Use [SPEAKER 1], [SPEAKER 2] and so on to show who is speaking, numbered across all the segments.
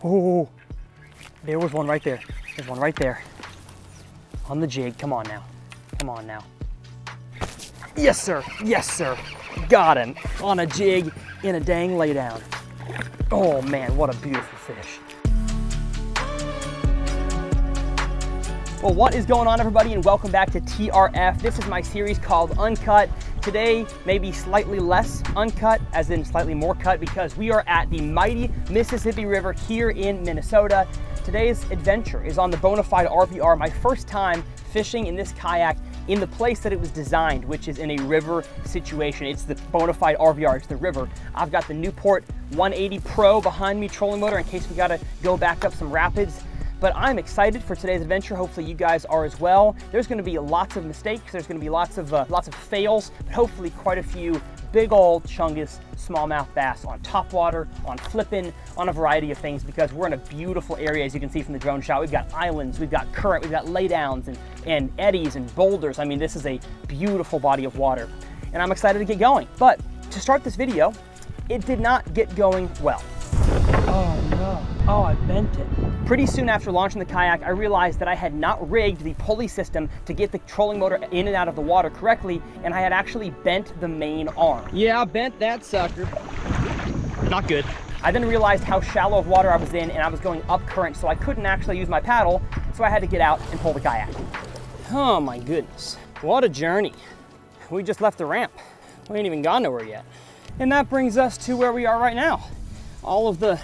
[SPEAKER 1] Oh, there was one right there. There's one right there. On the jig, come on now. Come on now. Yes, sir, yes, sir. Got him on a jig in a dang laydown. Oh man, what a beautiful fish. Well, what is going on, everybody, and welcome back to TRF. This is my series called Uncut. Today, maybe slightly less uncut, as in slightly more cut, because we are at the mighty Mississippi River here in Minnesota. Today's adventure is on the Bonafide RVR, my first time fishing in this kayak in the place that it was designed, which is in a river situation. It's the Bonafide RVR, it's the river. I've got the Newport 180 Pro behind me, trolling motor, in case we gotta go back up some rapids. But I'm excited for today's adventure. Hopefully you guys are as well. There's gonna be lots of mistakes. There's gonna be lots of fails, but hopefully quite a few big old chungus smallmouth bass on topwater, on flipping, on a variety of things, because we're in a beautiful area, as you can see from the drone shot. We've got islands, we've got current, we've got laydowns and eddies and boulders. I mean, this is a beautiful body of water, and I'm excited to get going. But to start this video, it did not get going well. Oh no, oh, I bent it. Pretty soon after launching the kayak, I realized that I had not rigged the pulley system to get the trolling motor in and out of the water correctly, and I had actually bent the main arm. Yeah, I bent that sucker. Not good. I then realized how shallow of water I was in, and I was going up current, so I couldn't actually use my paddle, so I had to get out and pull the kayak. Oh my goodness, what a journey. We just left the ramp. We ain't even gone nowhere yet. And that brings us to where we are right now. All of the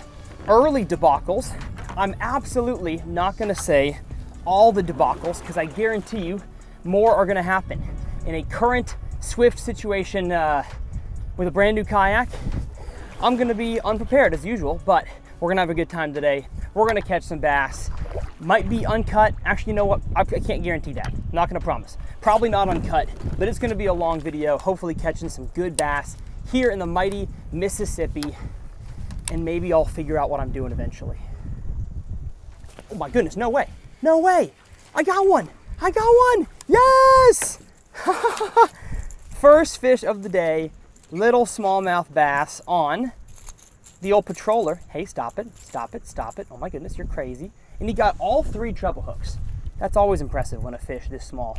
[SPEAKER 1] early debacles. I'm absolutely not gonna say all the debacles, because I guarantee you more are gonna happen. In a current swift situation with a brand new kayak, I'm gonna be unprepared as usual, but we're gonna have a good time today. We're gonna catch some bass. Might be uncut. Actually, you know what? I can't guarantee that. I'm not gonna promise. Probably not uncut, but it's gonna be a long video, hopefully catching some good bass here in the mighty Mississippi, and maybe I'll figure out what I'm doing eventually. Oh my goodness, no way, no way. I got one, I got one, yes! First fish of the day, little smallmouth bass on the old patroller. Hey, stop it, stop it, stop it. Oh my goodness, you're crazy. And he got all three treble hooks. That's always impressive when a fish this small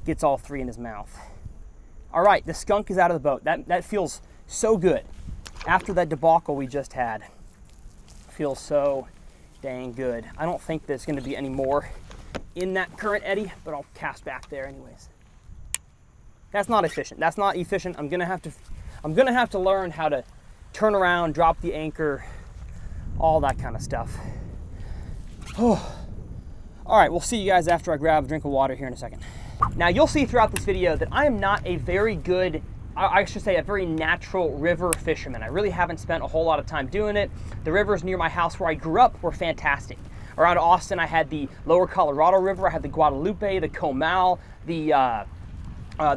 [SPEAKER 1] gets all three in his mouth. All right, the skunk is out of the boat. That feels so good. After that debacle we just had, feels so dang good. I don't think there's gonna be any more in that current eddy, but I'll cast back there anyways. That's not efficient. That's not efficient. I'm gonna have to learn how to turn around, drop the anchor, all that kind of stuff. Oh. All right, we'll see you guys after I grab a drink of water here in a second. Now you'll see throughout this video that I am not a very good, I should say a very natural river fisherman. I really haven't spent a whole lot of time doing it. The rivers near my house where I grew up were fantastic. Around Austin, I had the Lower Colorado River, I had the Guadalupe, the Comal, the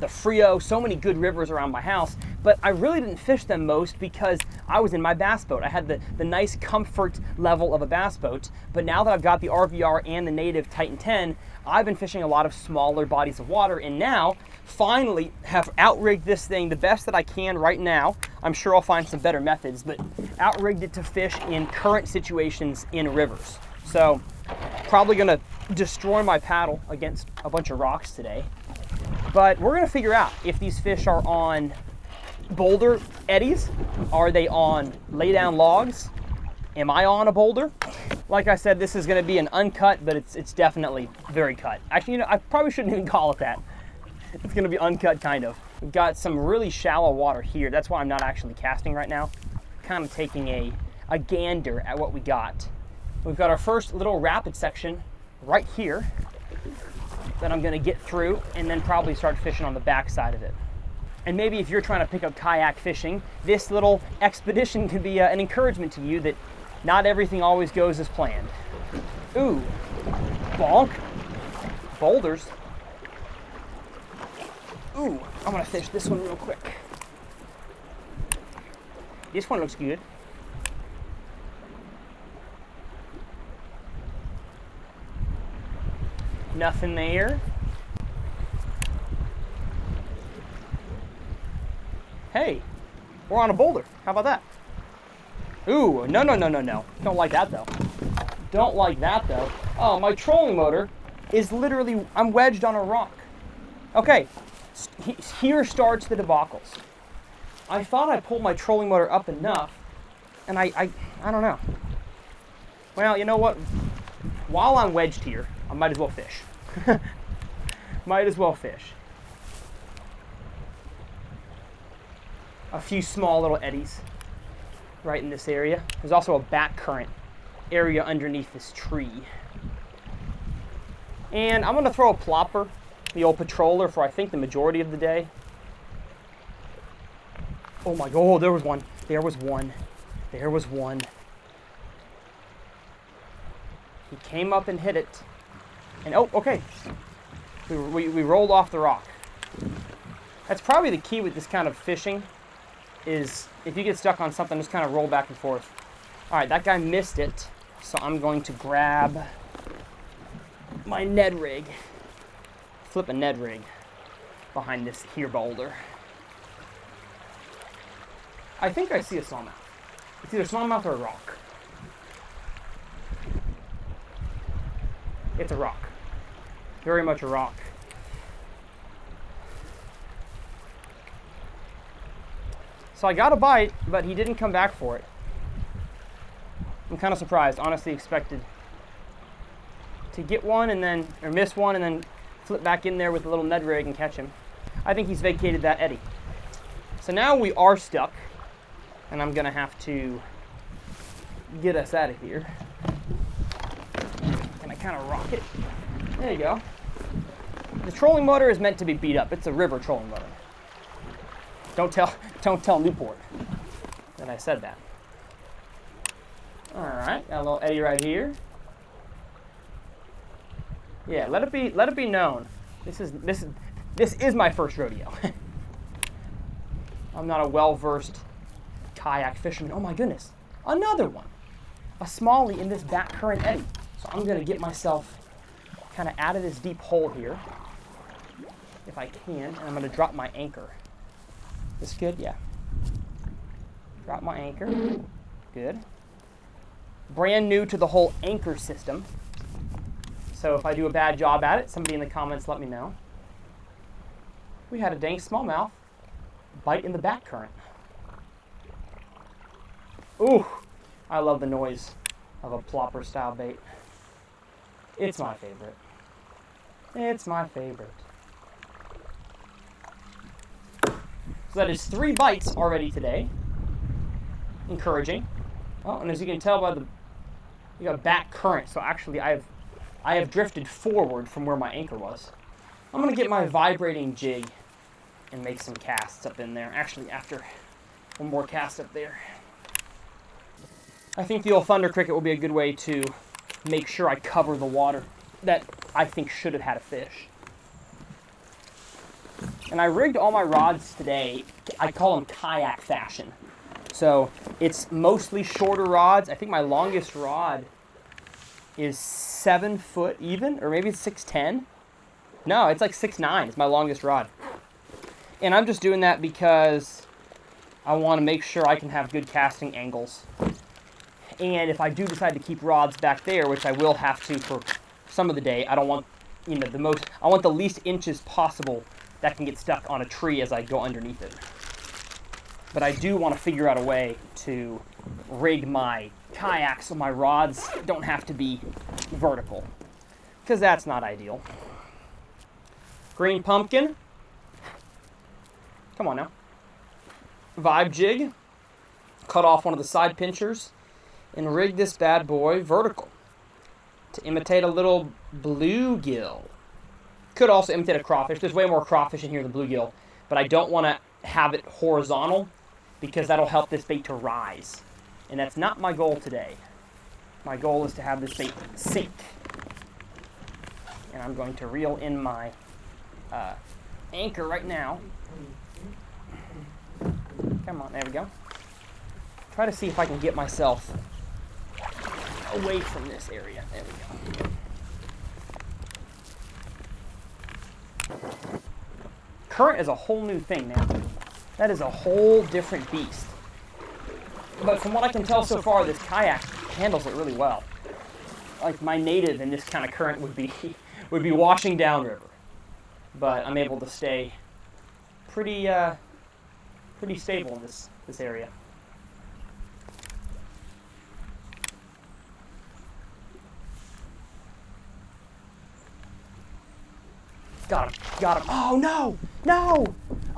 [SPEAKER 1] Frio, so many good rivers around my house, but I really didn't fish them most because I was in my bass boat. I had the nice comfort level of a bass boat, but now that I've got the RVR and the native Titan 10, I've been fishing a lot of smaller bodies of water, and now finally have outrigged this thing the best that I can right now. I'm sure I'll find some better methods, but outrigged it to fish in current situations in rivers. So probably gonna destroy my paddle against a bunch of rocks today. But we're gonna figure out if these fish are on boulder eddies. Are they on laydown logs? Am I on a boulder? Like I said, this is gonna be an uncut, but it's definitely very cut. Actually, you know, I probably shouldn't even call it that. It's gonna be uncut, kind of. We've got some really shallow water here. That's why I'm not actually casting right now. Kind of taking a gander at what we got. We've got our first little rapid section right here that I'm gonna get through, and then probably start fishing on the back side of it. And maybe if you're trying to pick up kayak fishing, this little expedition could be an encouragement to you that not everything always goes as planned. Ooh, bonk, boulders. Ooh, I'm gonna fish this one real quick. This one looks good. Nothing there. Hey, we're on a boulder. How about that? Ooh, no. Don't like that though. Don't like that though. Oh, my trolling motor is literally, I'm wedged on a rock. Okay, here starts the debacles. I thought I pulled my trolling motor up enough, and I don't know. Well, you know what? While I'm wedged here, I might as well fish. Might as well fish. A few small little eddies right in this area. There's also a back current area underneath this tree. And I'm gonna throw a plopper, the old patroller, for I think the majority of the day. Oh my god, oh, there was one. There was one. There was one. He came up and hit it. And oh, okay. We rolled off the rock. That's probably the key with this kind of fishing, is if you get stuck on something, just kind of roll back and forth. All right, that guy missed it, so I'm going to grab my Ned rig, flip a Ned rig behind this here boulder. I think I see a smallmouth. It's either a smallmouth or a rock. It's a rock. Very much a rock. So I got a bite, but he didn't come back for it. I'm kind of surprised. Honestly, expected to get one and then, or miss one and then flip back in there with a little Ned rig and catch him. I think he's vacated that eddy. So now we are stuck, and I'm gonna have to get us out of here. And I kind of rock it. There you go. The trolling motor is meant to be beat up. It's a river trolling motor. Don't tell Newport that I said that. All right, got a little eddy right here. Yeah, let it be known. This is my first rodeo. I'm not a well-versed kayak fisherman. Oh my goodness, another one. A smallie in this back current eddy. So I'm gonna get myself kind of out of this deep hole here, if I can, and I'm gonna drop my anchor. This good? Yeah. Drop my anchor. Good. Brand new to the whole anchor system. So if I do a bad job at it, somebody in the comments let me know. We had a dang smallmouth bite in the back current. Ooh, I love the noise of a plopper style bait. It's my favorite. It's my favorite. So that is 3 bites already today. Encouraging. Oh, and as you can tell by you got back current, so actually I have drifted forward from where my anchor was. I'm gonna get my vibrating jig and make some casts up in there. Actually, after one more cast up there. I think the old Thunder Cricket will be a good way to make sure I cover the water that I think should have had a fish. And I rigged all my rods today, I call them kayak fashion. So it's mostly shorter rods. I think my longest rod is 7 foot even, or maybe it's 6'10". No, it's like 6'9". It's my longest rod. And I'm just doing that because I want to make sure I can have good casting angles. And if I do decide to keep rods back there, which I will have to for some of the day, I don't want, you know, I want the least inches possible that can get stuck on a tree as I go underneath it. But I do want to figure out a way to rig my kayak so my rods don't have to be vertical, because that's not ideal. Green pumpkin. Come on now. Vibe jig. Cut off one of the side pinchers and rig this bad boy vertical to imitate a little bluegill. Could also imitate a crawfish. There's way more crawfish in here than bluegill, but I don't want to have it horizontal because that'll help this bait to rise. And that's not my goal today. My goal is to have this bait sink. And I'm going to reel in my anchor right now. Come on, there we go. Try to see if I can get myself away from this area. There we go. Current is a whole new thing now. That is a whole different beast. But from what I can tell so far, this kayak handles it really well. like my native in this kind of current would be washing downriver. But I'm able to stay pretty stable in this area. Got him. Oh, no! No!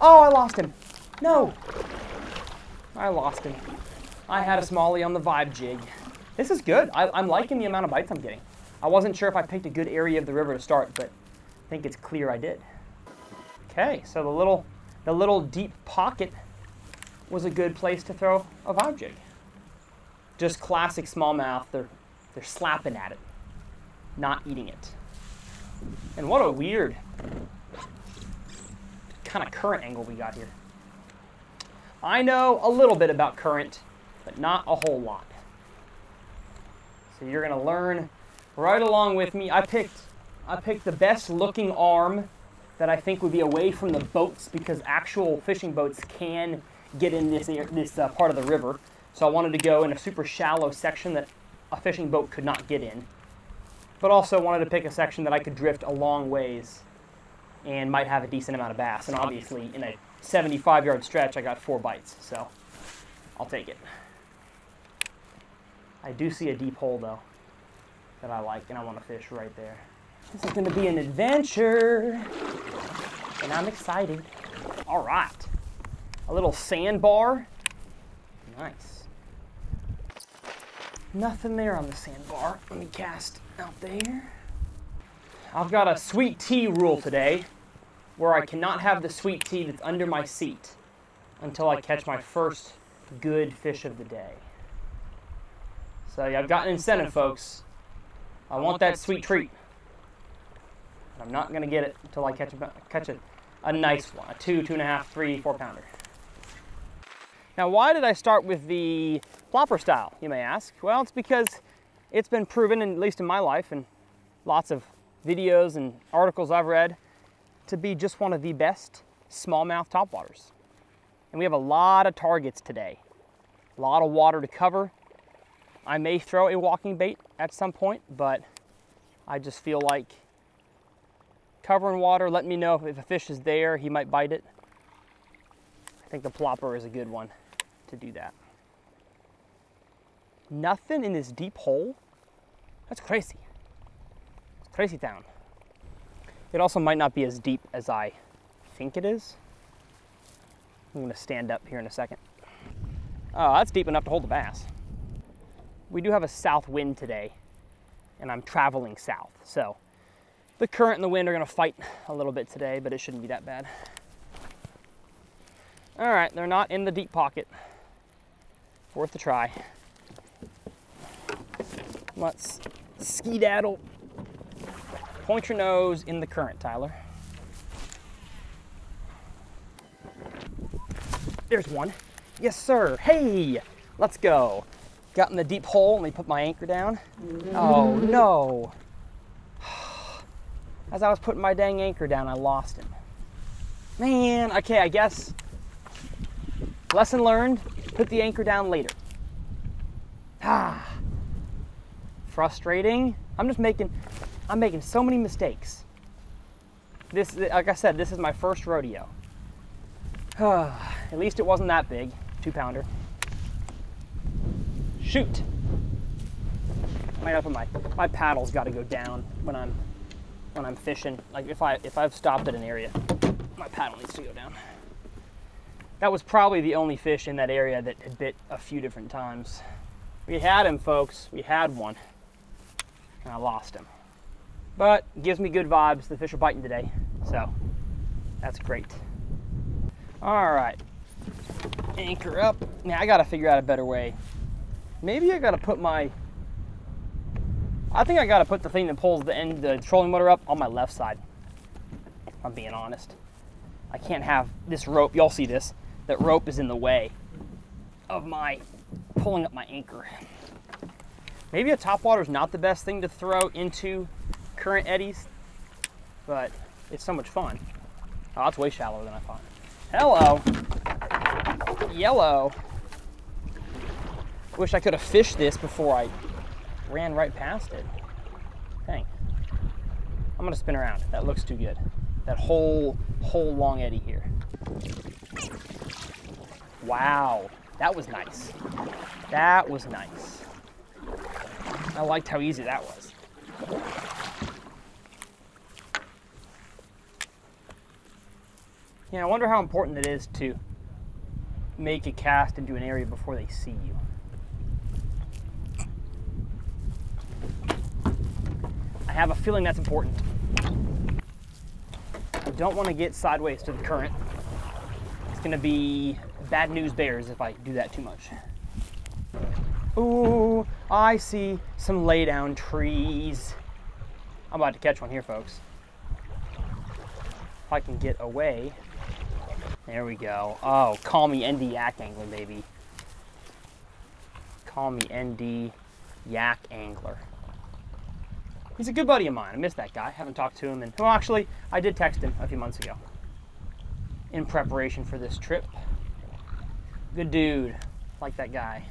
[SPEAKER 1] Oh, I lost him. No! I lost him. I had a smallie on the vibe jig. This is good. I'm liking the amount of bites I'm getting. I wasn't sure if I picked a good area of the river to start, but I think it's clear I did. Okay, so the little deep pocket was a good place to throw a vibe jig. Just classic smallmouth. They're slapping at it, not eating it. And what a weird kind of current angle we got here. I know a little bit about current, but not a whole lot. So you're gonna learn right along with me. I picked the best looking arm that I think would be away from the boats, because actual fishing boats can get in this part of the river. So I wanted to go in a super shallow section that a fishing boat could not get in, but also wanted to pick a section that I could drift a long ways and might have a decent amount of bass. And obviously in a 75-yard stretch, I got 4 bites, so I'll take it. I do see a deep hole though that I like, and I want to fish right there. This is going to be an adventure, and I'm excited. All right, a little sandbar. Nice. Nothing there on the sandbar. Let me cast out there. I've got a sweet tea rule today, where I cannot have the sweet tea that's under my seat until I catch my first good fish of the day. So yeah, I've got an incentive, folks. I want that sweet treat. I'm not going to get it until I catch a nice one, a 2, 2.5, 3, 4 pounder. Now, why did I start with the plopper style, you may ask? Well, it's because it's been proven, at least in my life and lots of videos and articles I've read, to be just one of the best smallmouth topwaters. And we have a lot of targets today, a lot of water to cover. I may throw a walking bait at some point, but I just feel like covering water, letting me know if a fish is there, he might bite it. I think the plopper is a good one to do that. Nothing in this deep hole? That's crazy. It's crazy town. It also might not be as deep as I think it is. I'm gonna stand up here in a second. Oh, that's deep enough to hold the bass. We do have a south wind today, and I'm traveling south, so the current and the wind are gonna fight a little bit today, but it shouldn't be that bad. All right, they're not in the deep pocket. Worth a try. Let's skedaddle. Point your nose in the current, Tyler. There's one. Yes, sir. Hey, let's go. Got in the deep hole. Let me put my anchor down. Oh, no. As I was putting my dang anchor down, I lost him. Man, okay, I guess lesson learned, put the anchor down later. Frustrating. I'm making so many mistakes. This, like I said, this is my first rodeo. At least it wasn't that big, 2 pounder. Shoot. Might have my paddle's got to go down when I'm fishing. Like if I've stopped at an area, my paddle needs to go down. That was probably the only fish in that area that had bit a few different times. We had him, folks. We had one, and I lost him. But it gives me good vibes. The fish are biting today, so that's great. All right, anchor up. Now I got to figure out a better way. Maybe I got to put I think I got to put the thing that pulls the trolling motor up on my left side, if I'm being honest. I can't have this rope, y'all see this, that rope is in the way of my pulling up my anchor. Maybe a topwater is not the best thing to throw into current eddies, but it's so much fun. Oh, that's way shallower than I thought. Hello. Yellow. Wish I could have fished this before I ran right past it. I'm gonna spin around. That looks too good. That whole long eddy here. Wow, that was nice. That was nice. I liked how easy that was. Yeah, I wonder how important it is to make a cast into an area before they see you. I have a feeling that's important. I don't want to get sideways to the current. It's going to be bad news bears if I do that too much. Ooh, I see some lay down trees. I'm about to catch one here, folks. If I can get away. There we go. Oh, call me ND Yak Angler, baby. Call me ND Yak Angler. He's a good buddy of mine. I miss that guy. Haven't talked to him in, well, actually, I did text him a few months ago in preparation for this trip. Good dude. Like that guy.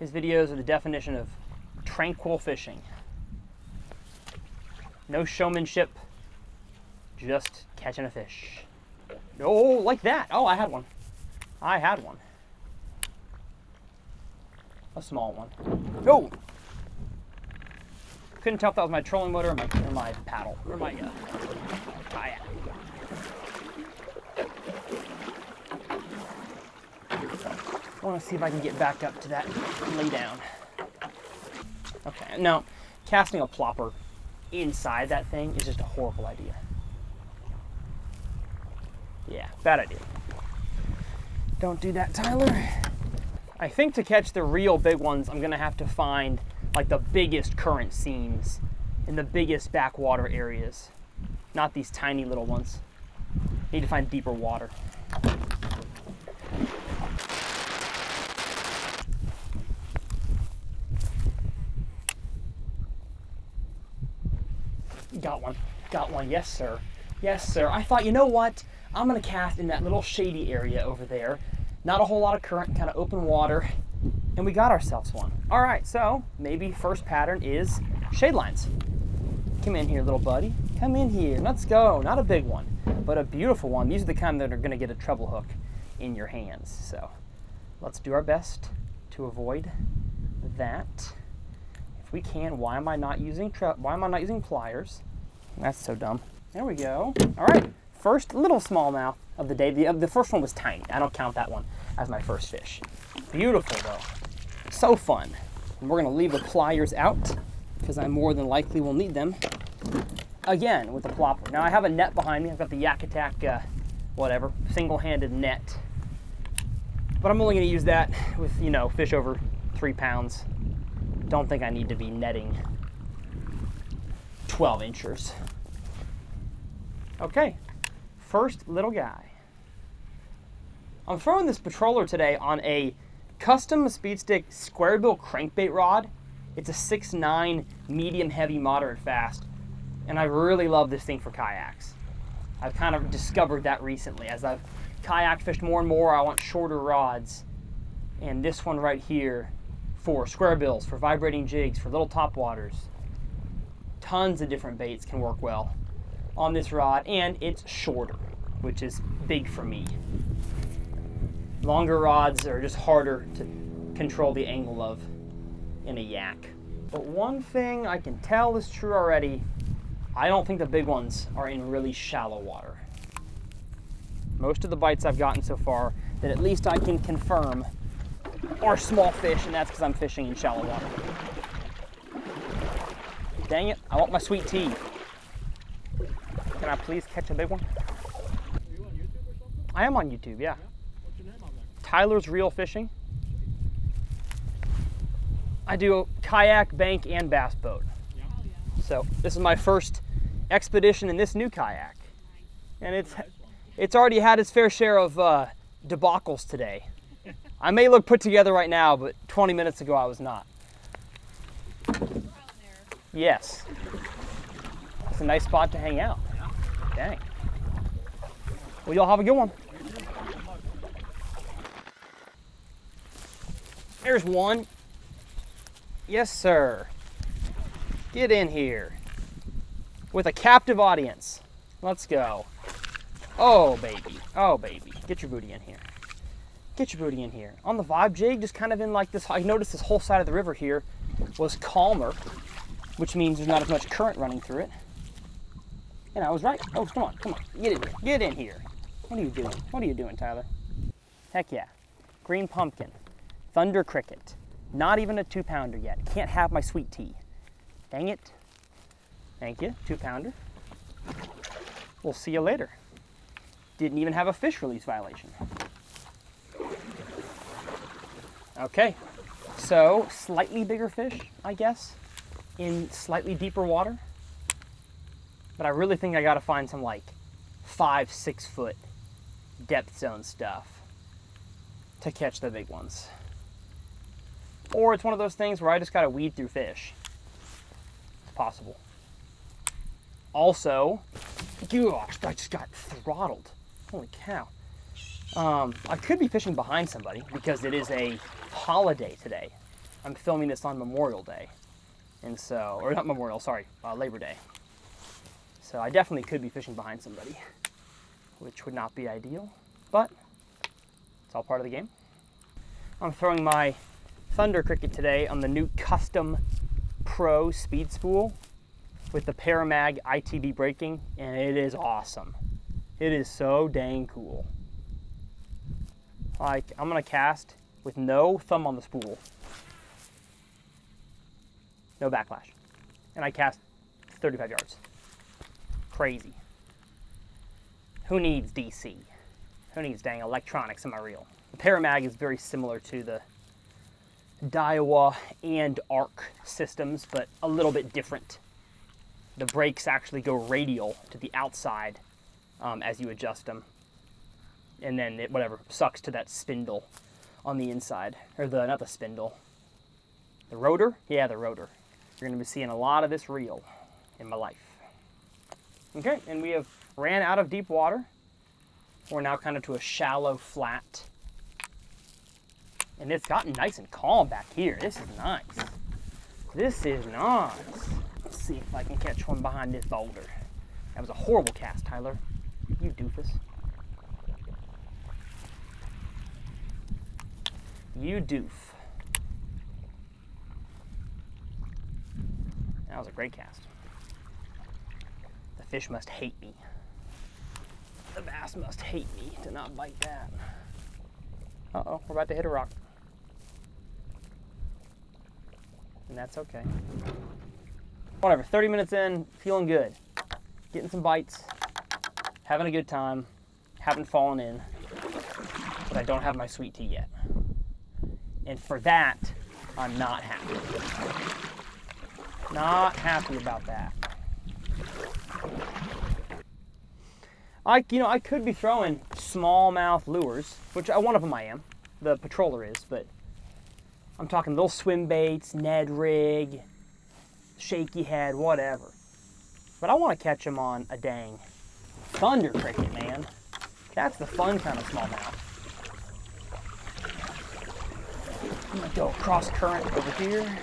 [SPEAKER 1] His videos are the definition of tranquil fishing. No showmanship, just catching a fish. Oh, like that. Oh, I had one. I had one. A small one. Oh! Couldn't tell if that was my trolling motor or my paddle, or my kayak. I want to see if I can get back up to that lay down. Okay, now, casting a plopper inside that thing is just a horrible idea. Yeah, bad idea. Don't do that, Tyler. I think to catch the real big ones, I'm gonna have to find like the biggest current seams in the biggest backwater areas, not these tiny little ones. Need to find deeper water. Got one, yes sir. Yes sir, I thought, you know what? I'm gonna cast in that little shady area over there. Not a whole lot of current, kind of open water, and we got ourselves one. All right, so maybe first pattern is shade lines. Come in here, little buddy. Come in here, let's go. Not a big one, but a beautiful one. These are the kind that are gonna get a treble hook in your hands. So let's do our best to avoid that. If we can, why am I not using pliers? That's so dumb. There we go. All right. First little smallmouth of the day. The first one was tiny. I don't count that one as my first fish. Beautiful though. So fun. And we're gonna leave the pliers out because I more than likely will need them again with the plopper. Now I have a net behind me. I've got the Yak Attack, whatever, single-handed net. But I'm only gonna use that with, you know, fish over 3 pounds. Don't think I need to be netting 12 inchers. Okay. First little guy. I'm throwing this patroller today on a custom speed stick square bill crankbait rod. It's a 6'9", medium heavy, moderate fast. And I really love this thing for kayaks. I've kind of discovered that recently. As I've kayak fished more and more, I want shorter rods. And this one right here for square bills, for vibrating jigs, for little topwaters. Tons of different baits can work well on this rod, and it's shorter, which is big for me. Longer rods are just harder to control the angle of in a yak. But one thing I can tell is true already, I don't think the big ones are in really shallow water. Most of the bites I've gotten so far that at least I can confirm are small fish, and that's because I'm fishing in shallow water. Dang it, I want my sweet tea. Can I please catch a big one?
[SPEAKER 2] Are you on YouTube or something?
[SPEAKER 1] I am on YouTube, yeah.
[SPEAKER 2] What's your name on there?
[SPEAKER 1] Tyler's Real Fishing. I do kayak, bank, and bass boat.
[SPEAKER 2] Yeah.
[SPEAKER 1] So this is my first expedition in this new kayak. And it's already had its fair share of debacles today. I may look put together right now, but 20 minutes ago I was not. Yes. It's a nice spot to hang out. Dang. Well, y'all have a good one. There's one. Yes, sir. Get in here. with a captive audience. Let's go. Oh, baby. Oh, baby. Get your booty in here. Get your booty in here. On the vibe jig, just kind of in like this, I noticed this whole side of the river here was calmer, which means there's not as much current running through it. And I was right. Oh, come on, come on. Get in here. Get in here. What are you doing? What are you doing, Tyler? Heck yeah. Green pumpkin. Thunder cricket. Not even a 2-pounder yet. Can't have my sweet tea. Dang it. Thank you. 2-pounder. We'll see you later. Didn't even have a fish release violation. Okay. So, slightly bigger fish, I guess, in slightly deeper water. But I really think I gotta find some like 5-6 foot depth zone stuff to catch the big ones. Or it's one of those things where I just gotta weed through fish. It's possible. Also, gosh, I just got throttled. Holy cow. I could be fishing behind somebody because it is a holiday today. I'm filming this on Memorial Day. And so, or not Memorial, sorry, Labor Day. So I definitely could be fishing behind somebody, which would not be ideal, but it's all part of the game. I'm throwing my Thunder Cricket today on the new Custom Pro speed spool with the Paramag ITB braking, and it is awesome. It is so dang cool. Like, I'm gonna cast with no thumb on the spool, no backlash, and I cast 35 yards. Crazy. Who needs DC? Who needs dang electronics in my reel? The Paramag is very similar to the Daiwa and Arc systems, but a little bit different. The brakes actually go radial to the outside as you adjust them. And then it, whatever, sucks to that spindle on the inside. Or the, not the spindle, the rotor? Yeah, the rotor. You're gonna be seeing a lot of this reel in my life. Okay, and we have ran out of deep water. We're now kind of to a shallow flat. And it's gotten nice and calm back here. This is nice. This is nice. Let's see if I can catch one behind this boulder. That was a horrible cast, Tyler. You doofus. You doof. That was a great cast. The fish must hate me. The bass must hate me to not bite that. Uh-oh, we're about to hit a rock. And that's okay. Whatever, 30 minutes in, feeling good. Getting some bites, having a good time, haven't fallen in, but I don't have my sweet tea yet. And for that, I'm not happy. Not happy about that. I could be throwing smallmouth lures, which one of them I am. The Patroller is, but I'm talking little swim baits, Ned rig, shaky head, whatever. But I want to catch them on a dang Thunder Cricket, man. That's the fun kind of smallmouth. I'm gonna go across current over here.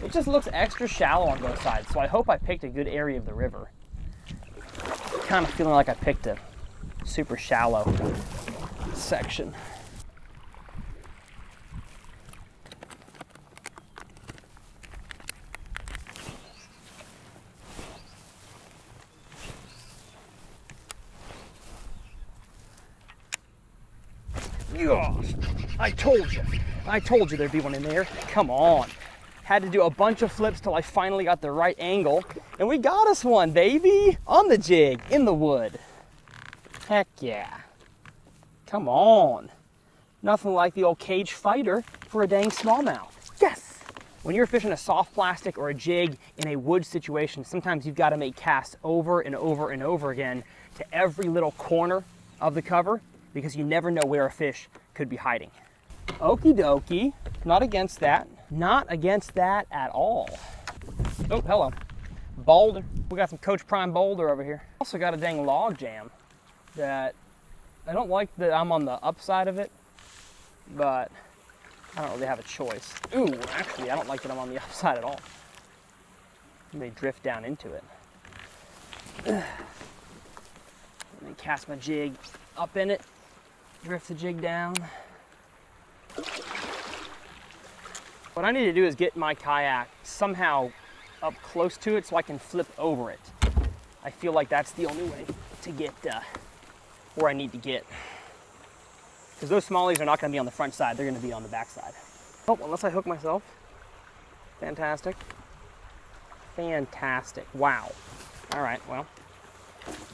[SPEAKER 1] It just looks extra shallow on both sides, so I hope I picked a good area of the river. Kind of feeling like I picked a super shallow section. Gosh, I told you there'd be one in there. Come on. Had to do a bunch of flips till I finally got the right angle, and we got us one, baby, on the jig, in the wood. Heck yeah. Come on. Nothing like the old cage fighter for a dang smallmouth. Yes! When you're fishing a soft plastic or a jig in a wood situation, sometimes you've got to make casts over and over and over again to every little corner of the cover, because you never know where a fish could be hiding. Okie dokie. Not against that. Not against that at all. Oh, hello. Boulder. We got some Coach Prime boulder over here. Also got a dang log jam that I don't like that I'm on the upside of it, but I don't really have a choice. Ooh, actually, I don't like that I'm on the upside at all. They drift down into it. Let me cast my jig up in it, drift the jig down. What I need to do is get my kayak somehow up close to it so I can flip over it. I feel like that's the only way to get where I need to get. Because those smallies are not going to be on the front side, they're going to be on the back side. Oh, unless I hook myself. Fantastic. Fantastic. Wow. All right, well,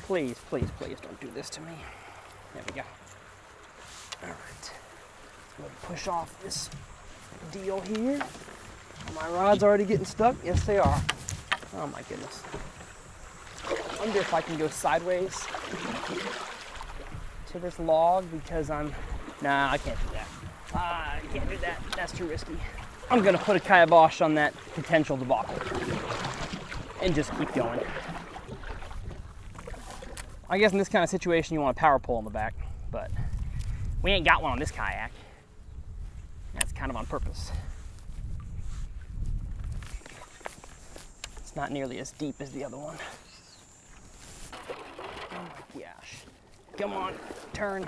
[SPEAKER 1] please, please, please don't do this to me. There we go. All right. So push off this deal here. My rod's already getting stuck. Yes, they are. Oh my goodness. I wonder if I can go sideways to this log because nah, I can't do that. I can't do that. That's too risky. I'm gonna put a kibosh on that potential debacle and just keep going. I guess in this kind of situation you want a power pole on the back, but we ain't got one on this kayak. That's kind of on purpose. It's not nearly as deep as the other one. Oh my gosh. Come on, turn.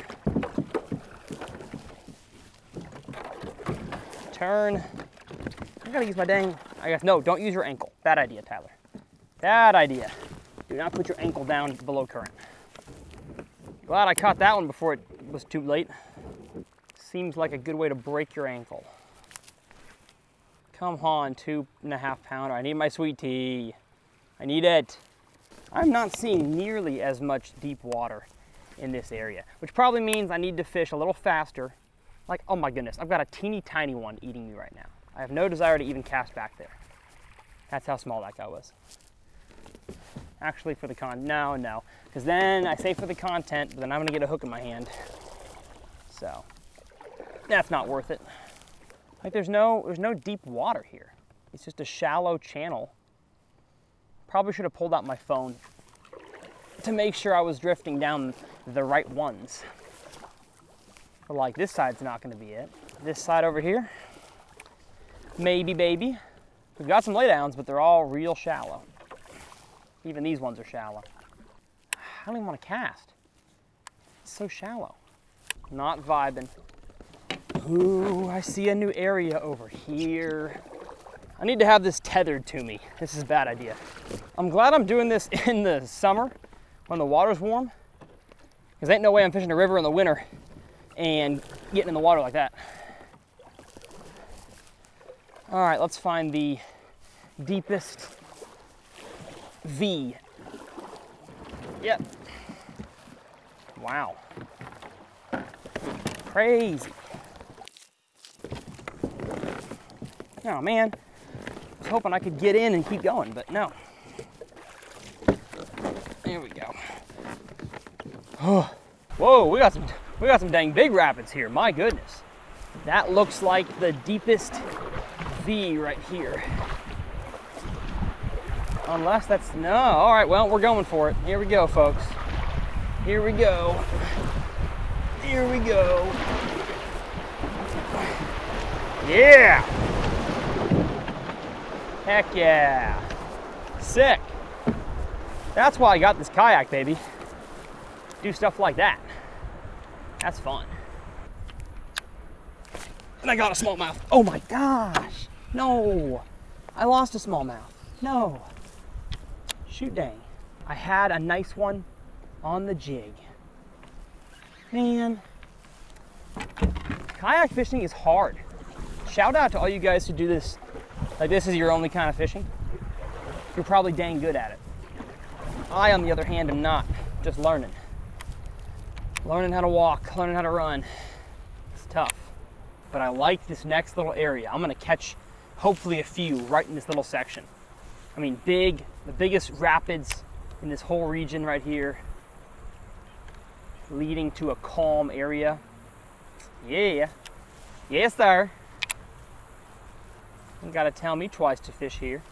[SPEAKER 1] Turn. I gotta use my dang, I guess, no, don't use your ankle. Bad idea, Tyler. Bad idea. Do not put your ankle down below current. Glad I caught that one before it was too late. Seems like a good way to break your ankle. Come on, 2.5 pounder. I need my sweet tea. I need it. I'm not seeing nearly as much deep water in this area, which probably means I need to fish a little faster. Like, oh my goodness, I've got a teeny tiny one eating me right now. I have no desire to even cast back there. That's how small that guy was. Actually, for the no, because then I say for the content, but then I'm gonna get a hook in my hand. So, that's not worth it. Like there's no deep water here. It's just a shallow channel. Probably should have pulled out my phone to make sure I was drifting down the right ones. But like this side's not gonna be it. This side over here, maybe, baby. We've got some laydowns, but they're all real shallow. Even these ones are shallow. I don't even want to cast. It's so shallow. Not vibing. Ooh, I see a new area over here. I need to have this tethered to me. This is a bad idea. I'm glad I'm doing this in the summer when the water's warm, because ain't no way I'm fishing a river in the winter and getting in the water like that. All right, let's find the deepest V. Yep. Wow. Crazy. Oh man, I was hoping I could get in and keep going, but no. There we go. Oh. Whoa, we got some dang big rapids here. My goodness. That looks like the deepest V right here. Unless that's, no, all right, well, we're going for it. Here we go, folks. Here we go. Here we go. Yeah. Heck yeah. Sick. That's why I got this kayak, baby. Do stuff like that. That's fun. And I got a smallmouth. Oh my gosh. No. I lost a smallmouth. No. Shoot dang. I had a nice one on the jig. Man. Kayak fishing is hard. Shout out to all you guys who do this. Like this is your only kind of fishing. You're probably dang good at it. I, on the other hand, am not. Just learning. Learning how to walk, learning how to run. It's tough. But I like this next little area. I'm gonna catch hopefully a few right in this little section. I mean, the biggest rapids in this whole region right here, leading to a calm area. Yeah. Yes, sir. You gotta tell me twice to fish here.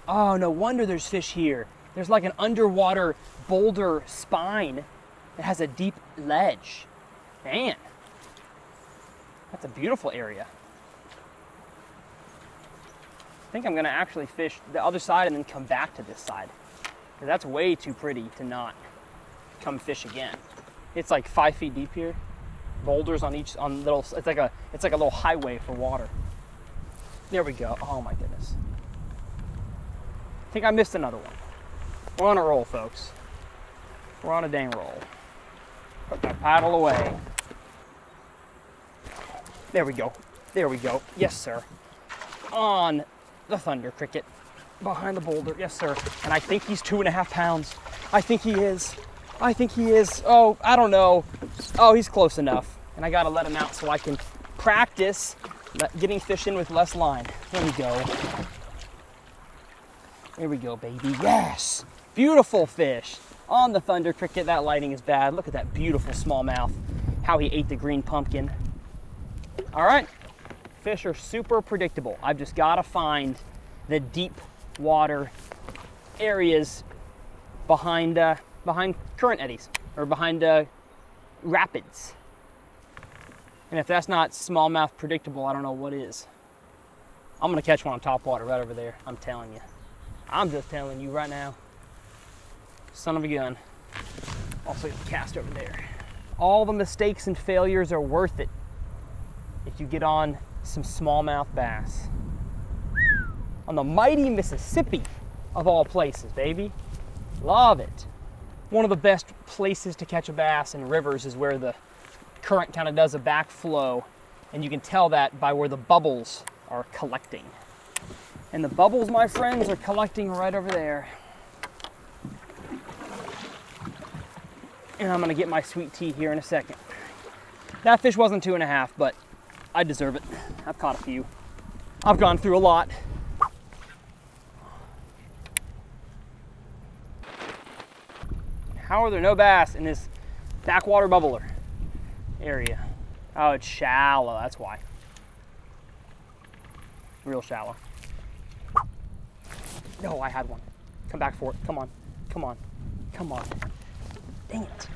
[SPEAKER 1] Oh, no wonder there's fish here. There's like an underwater boulder spine that has a deep ledge. Man, that's a beautiful area. I think I'm gonna actually fish the other side and then come back to this side. Because that's way too pretty to not come fish again. It's like 5 feet deep here. Boulders on each, it's like a little highway for water. There we go. Oh my goodness. I think I missed another one. We're on a roll, folks. We're on a dang roll. Put that paddle away. There we go. There we go. Yes, sir. On the Thunder Cricket. Behind the boulder. Yes, sir. And I think he's 2.5 pounds. I think he is. I think he is. Oh, I don't know. Oh, he's close enough. And I gotta let him out so I can practice getting fish in with less line. There we go. There we go, baby. Yes! Beautiful fish on the Thunder Cricket. That lighting is bad. Look at that beautiful smallmouth. How he ate the green pumpkin. All right. Fish are super predictable. I've just gotta find the deep water areas behind current eddies or behind rapids. And if that's not smallmouth predictable, I don't know what is. I'm gonna catch one on top water right over there. I'm telling you. I'm just telling you right now. Son of a gun. Also cast over there. All the mistakes and failures are worth it if you get on some smallmouth bass. On the mighty Mississippi of all places, baby. Love it. One of the best places to catch a bass in rivers is where the current kind of does a backflow, and you can tell that by where the bubbles are collecting. And the bubbles, my friends, are collecting right over there. And I'm gonna get my sweet tea here in a second. That fish wasn't 2.5, but I deserve it. I've caught a few. I've gone through a lot. How are there no bass in this backwater bubbler area? Oh, it's shallow, that's why. Real shallow. No, I had one. Come back for it. Come on. Come on. Come on. Dang it.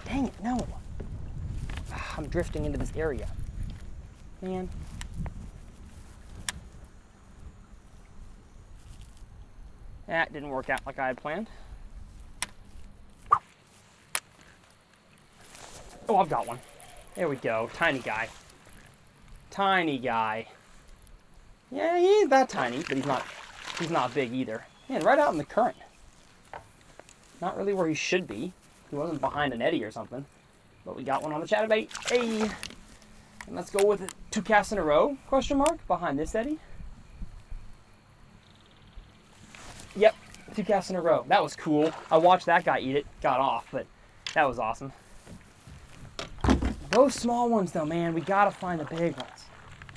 [SPEAKER 1] Dang it, no. I'm drifting into this area. Man. That didn't work out like I had planned. Oh, I've got one. There we go. Tiny guy. Tiny guy. Yeah, he ain't that tiny, but he's not big either. Man, right out in the current. Not really where he should be. He wasn't behind an eddy or something. But we got one on the chatterbait. Hey! And let's go with it. 2 casts in a row, question mark, behind this eddy. Yep, 2 casts in a row. That was cool. I watched that guy eat it. Got off, but that was awesome. Those small ones though, man, we gotta find the big ones.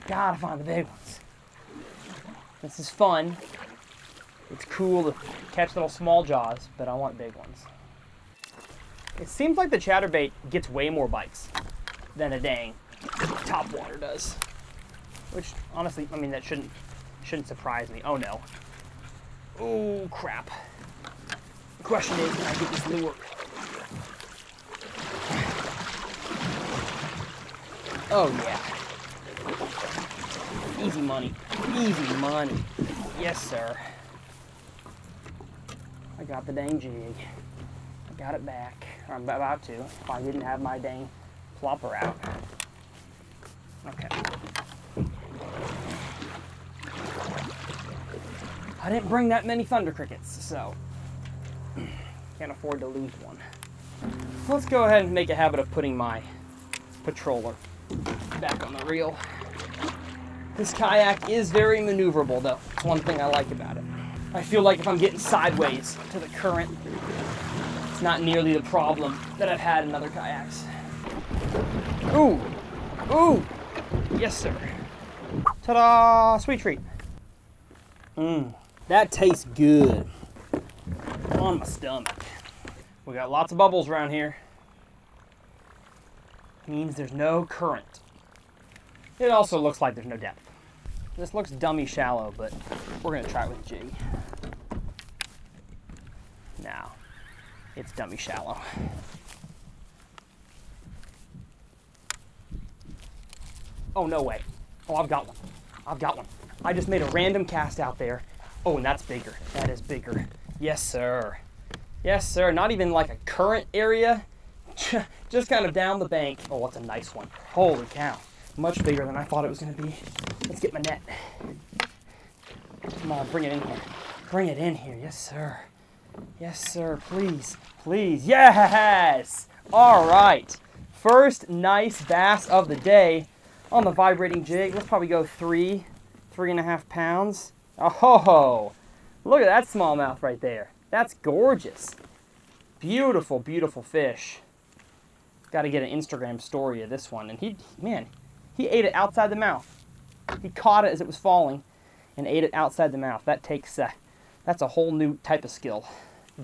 [SPEAKER 1] Gotta find the big ones. This is fun. It's cool to catch little small jaws, but I want big ones. It seems like the chatterbait gets way more bites than a dang topwater does. Which, honestly, I mean, that shouldn't surprise me. Oh no. Oh crap. The question is, can I get this lure? Oh yeah. Easy money. Easy money. Yes, sir. I got the dang jig. I got it back. Or I'm about to, if I didn't have my dang plopper out. Okay. I didn't bring that many Thunder Crickets, so can't afford to lose one. Let's go ahead and make a habit of putting my patroller back on the reel. This kayak is very maneuverable though. It's one thing I like about it. I feel like if I'm getting sideways to the current, it's not nearly the problem that I've had in other kayaks. Ooh, ooh, yes sir. Ta-da, sweet treat. That tastes good on my stomach. We got lots of bubbles around here. Means there's no current. It also looks like there's no depth. This looks dummy shallow, but we're gonna try it with a jig. Now, it's dummy shallow. Oh, no way. Oh, I've got one. I've got one. I just made a random cast out there. Oh, and that's bigger. That is bigger. Yes, sir. Yes, sir. Not even like a current area. Just kind of down the bank. Oh, that's a nice one. Holy cow. Much bigger than I thought it was going to be. Let's get my net. Come on, bring it in here. Bring it in here. Yes, sir. Yes, sir. Please. Please. Yes! All right. First nice bass of the day on the vibrating jig. Let's probably go 3.5 pounds. Oh, look at that smallmouth right there. That's gorgeous. Beautiful, beautiful fish. Got to get an Instagram story of this one. And he ate it outside the mouth. He caught it as it was falling and ate it outside the mouth. That takes, that's a whole new type of skill.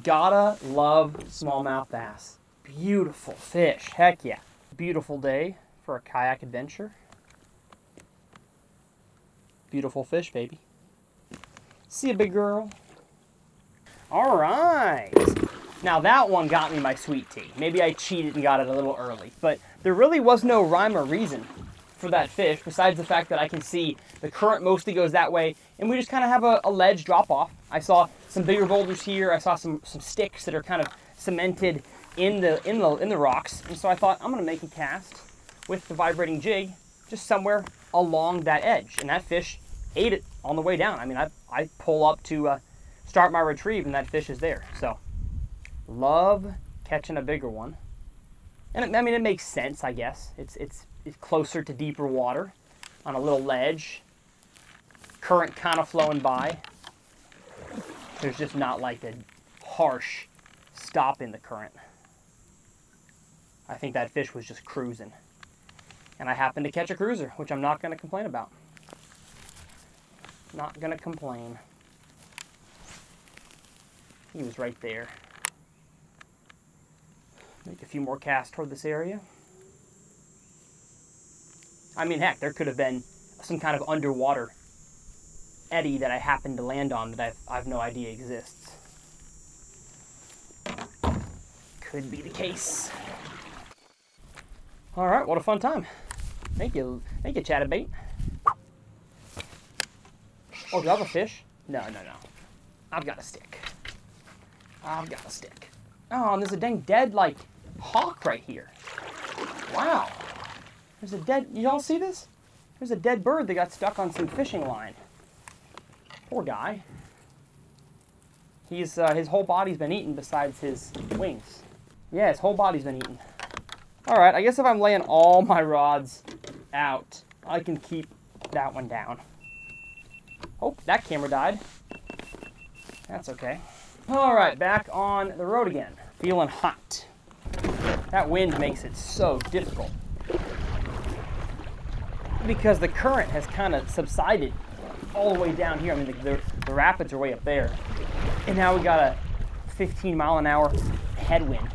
[SPEAKER 1] Gotta love smallmouth bass. Beautiful fish, heck yeah. Beautiful day for a kayak adventure. Beautiful fish, baby. See you, big girl. All right. Now that one got me my sweet tea. Maybe I cheated and got it a little early, but there really was no rhyme or reason for that fish besides the fact that I can see the current mostly goes that way, and we just kind of have a ledge drop off. I saw some bigger boulders here. I saw some sticks that are kind of cemented in the rocks, and so I thought I'm gonna make a cast with the vibrating jig just somewhere along that edge, and that fish ate it on the way down. I mean, I pull up to start my retrieve, and that fish is there. So love catching a bigger one, and I mean it makes sense, I guess. It's closer to deeper water on a little ledge, current kind of flowing by. There's just not like a harsh stop in the current. I think that fish was just cruising, and I happened to catch a cruiser, which I'm not going to complain about. Not going to complain. He was right there. Make a few more casts toward this area. I mean, heck, there could have been some kind of underwater eddy that I happened to land on that I've no idea exists. Could be the case. All right, what a fun time. Thank you, Chatterbait. Oh, do I have a fish? No. I've got a stick. I've got a stick. Oh, and there's a dang dead, like, hawk right here. Wow. There's a dead, you all see this? There's a dead bird that got stuck on some fishing line. Poor guy. He's, his whole body's been eaten besides his wings. Yeah, his whole body's been eaten. All right, I guess if I'm laying all my rods out, I can keep that one down. Oh, that camera died. That's okay. All right, back on the road again. Feeling hot. That wind makes it so difficult, because the current has kind of subsided all the way down here. I mean, the rapids are way up there, and now we got a 15-mile-an-hour headwind.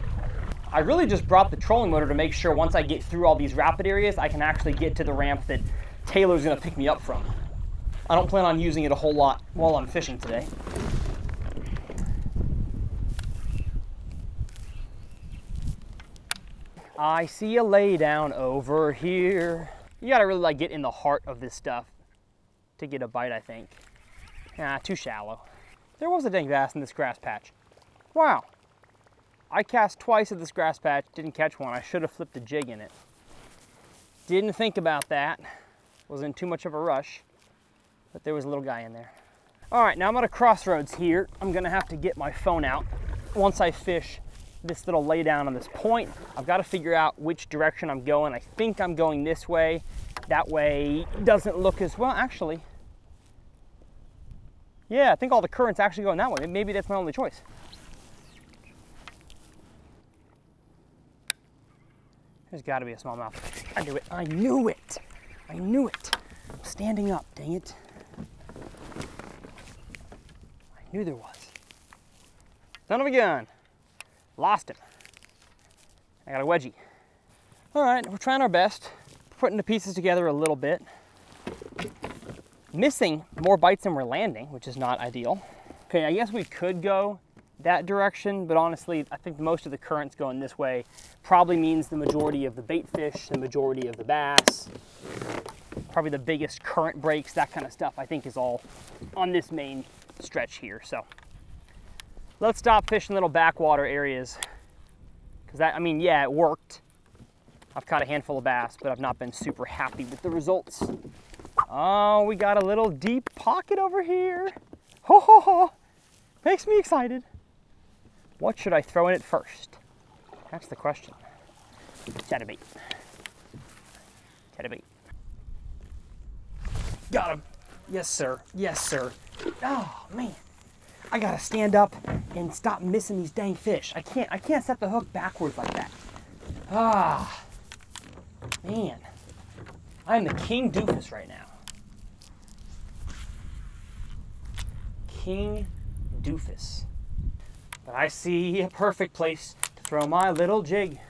[SPEAKER 1] I really just brought the trolling motor to make sure once I get through all these rapid areas, I can actually get to the ramp that Taylor's gonna pick me up from. I don't plan on using it a whole lot while I'm fishing today. I see a lay down over here. You gotta really like get in the heart of this stuff to get a bite, I think. Nah, too shallow. There was a dang bass in this grass patch. Wow. I cast twice at this grass patch, didn't catch one. I should have flipped a jig in it. Didn't think about that. Was in too much of a rush, but there was a little guy in there. All right, now I'm at a crossroads here. I'm gonna have to get my phone out once I fish this little lay down on this point. I've got to figure out which direction I'm going. I think I'm going this way. That way doesn't look as well, actually. Yeah, I think all the current's actually going that way. Maybe that's my only choice. There's got to be a smallmouth. I knew it. I knew it. I knew it. I'm standing up, dang it. I knew there was. Son of a gun. Lost him. I got a wedgie. All right, we're trying our best. Putting the pieces together a little bit. Missing more bites than we're landing, which is not ideal. Okay, I guess we could go that direction, but honestly, I think most of the currents going this way probably means the majority of the bait fish, the majority of the bass Probably the biggest current breaks, that kind of stuff, I think is all on this main stretch here. So let's stop fishing little backwater areas. Because that, I mean, yeah, it worked. I've caught a handful of bass, but I've not been super happy with the results. Oh, we got a little deep pocket over here. Ho, ho, ho. Makes me excited. What should I throw in it first? That's the question. Chatterbait. Chatterbait. Got him. Yes, sir. Yes, sir. Oh, man. I gotta stand up and stop missing these dang fish. I can't set the hook backwards like that. Ah, man. I'm the king doofus right now. King doofus. But I see a perfect place to throw my little jig.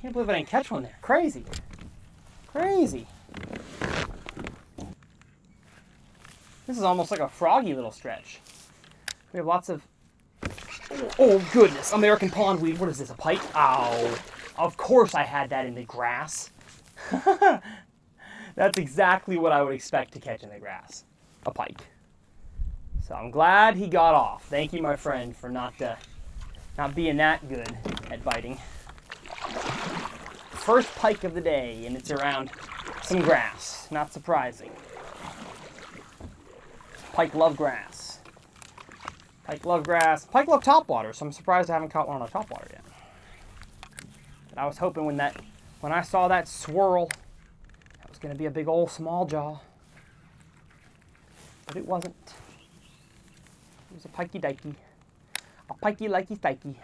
[SPEAKER 1] Can't believe I didn't catch one there. Crazy. Crazy. This is almost like a froggy little stretch. We have lots of, oh goodness, American pondweed. What is this, a pike? Ow. Of course I had that in the grass. That's exactly what I would expect to catch in the grass, a pike. So I'm glad he got off. Thank you, my friend, for not being that good at biting. First pike of the day, and it's around some grass. Not surprising. Pike love grass. Pike love grass. Pike love topwater, so I'm surprised I haven't caught one on a topwater yet. But I was hoping when I saw that swirl, that was going to be a big old small jaw. But it wasn't. It was a pikey dikey. A pikey likey stikey.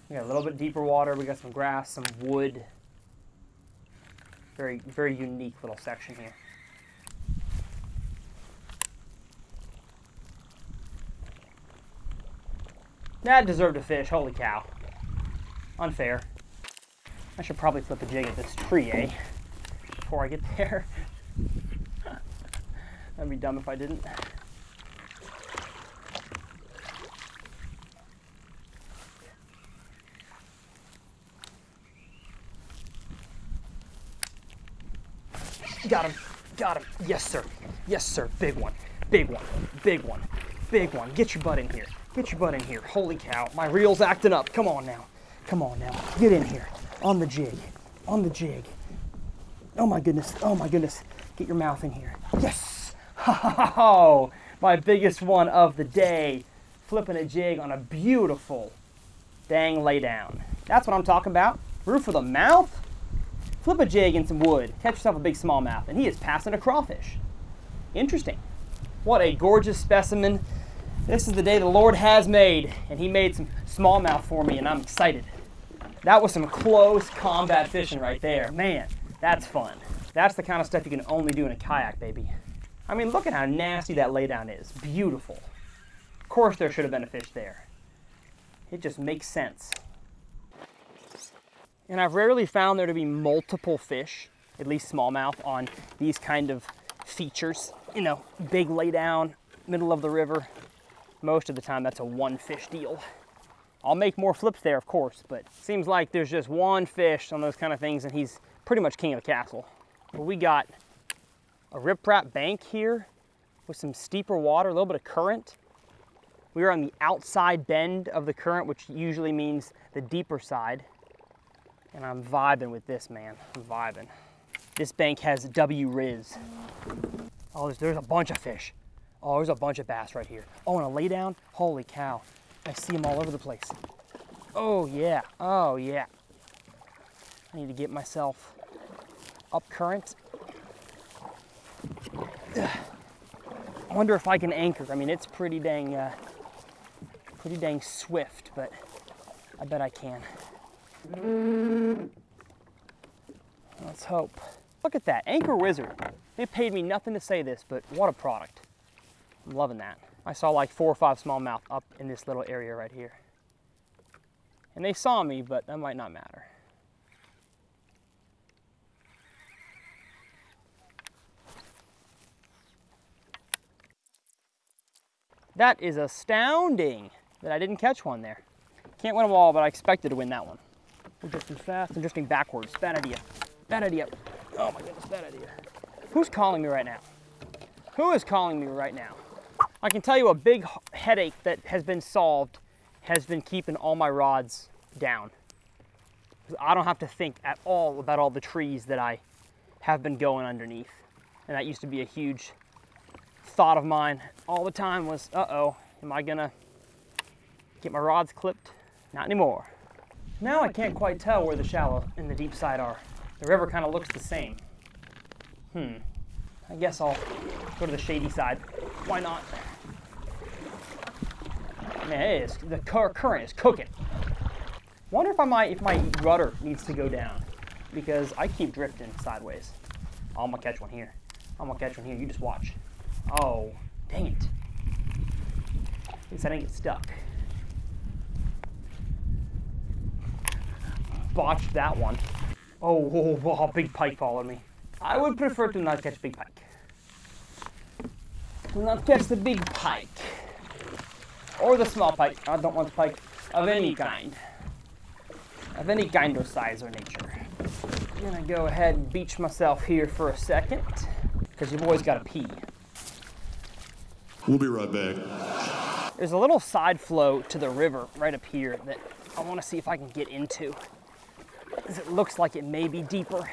[SPEAKER 1] We got a little bit deeper water. We got some grass, some wood. Very, very unique little section here. That deserved a fish. Holy cow. Unfair. I should probably flip a jig at this tree, eh? Before I get there. That'd be dumb if I didn't. Got him. Got him. Yes, sir. Yes, sir. Big one. Big one. Big one. Big one. Get your butt in here. Get your butt in here. Holy cow. My reel's acting up. Come on now. Come on now. Get in here. On the jig. On the jig. Oh my goodness. Oh my goodness. Get your mouth in here. Yes. Oh, my biggest one of the day. Flipping a jig on a beautiful dang laydown. That's what I'm talking about. Roof of the mouth. Flip a jig in some wood, catch yourself a big smallmouth, and he is passing a crawfish. Interesting. What a gorgeous specimen. This is the day the Lord has made, and he made some smallmouth for me, and I'm excited. That was some close combat fishing right there. Man, that's fun. That's the kind of stuff you can only do in a kayak, baby. I mean, look at how nasty that laydown is. Beautiful. Of course there should have been a fish there. It just makes sense. And I've rarely found there to be multiple fish, at least smallmouth, on these kind of features. You know, big laydown, middle of the river. Most of the time that's a one fish deal. I'll make more flips there, of course, but it seems like there's just one fish on those kind of things and he's pretty much king of the castle. But we got a riprap bank here with some steeper water, a little bit of current. We are on the outside bend of the current, which usually means the deeper side. And I'm vibing with this, man. I'm vibing. This bank has W Riz. Oh, there's a bunch of fish. Oh, there's a bunch of bass right here. Oh, and a laydown? Holy cow. I see them all over the place. Oh, yeah. Oh, yeah. I need to get myself up current. I wonder if I can anchor. I mean, it's pretty dang swift, but I bet I can. Let's hope. Look at that, Anchor Wizard. They paid me nothing to say this, but what a product. I'm loving that. I saw like 4 or 5 smallmouth up in this little area right here. And they saw me, but that might not matter. That is astounding that I didn't catch one there. Can't win them all, but I expected to win that one. We're drifting fast and drifting backwards. Bad idea. Bad idea. Oh my goodness, bad idea. Who's calling me right now? Who is calling me right now? I can tell you a big headache that has been solved has been keeping all my rods down. I don't have to think at all about all the trees that I have been going underneath. And that used to be a huge thought of mine all the time was, uh-oh, am I gonna get my rods clipped? Not anymore. Now I can't quite tell where the shallow and the deep side are. The river kind of looks the same. I guess I'll go to the shady side. Why not? Man, the current is cooking. Wonder if my rudder needs to go down because I keep drifting sideways. Oh, I'm gonna catch one here. I'm gonna catch one here. You just watch. Oh, dang it. At least I didn't get stuck. Botched that one. Oh, big pike followed me. I would prefer to not catch big pike. Do not catch the big pike. Or the small pike. I don't want pike of any kind. Of any kind or size or nature. I'm gonna go ahead and beach myself here for a second. Because your boy's gotta pee.
[SPEAKER 3] We'll be right back.
[SPEAKER 1] There's a little side flow to the river right up here that I want to see if I can get into. Because it looks like it may be deeper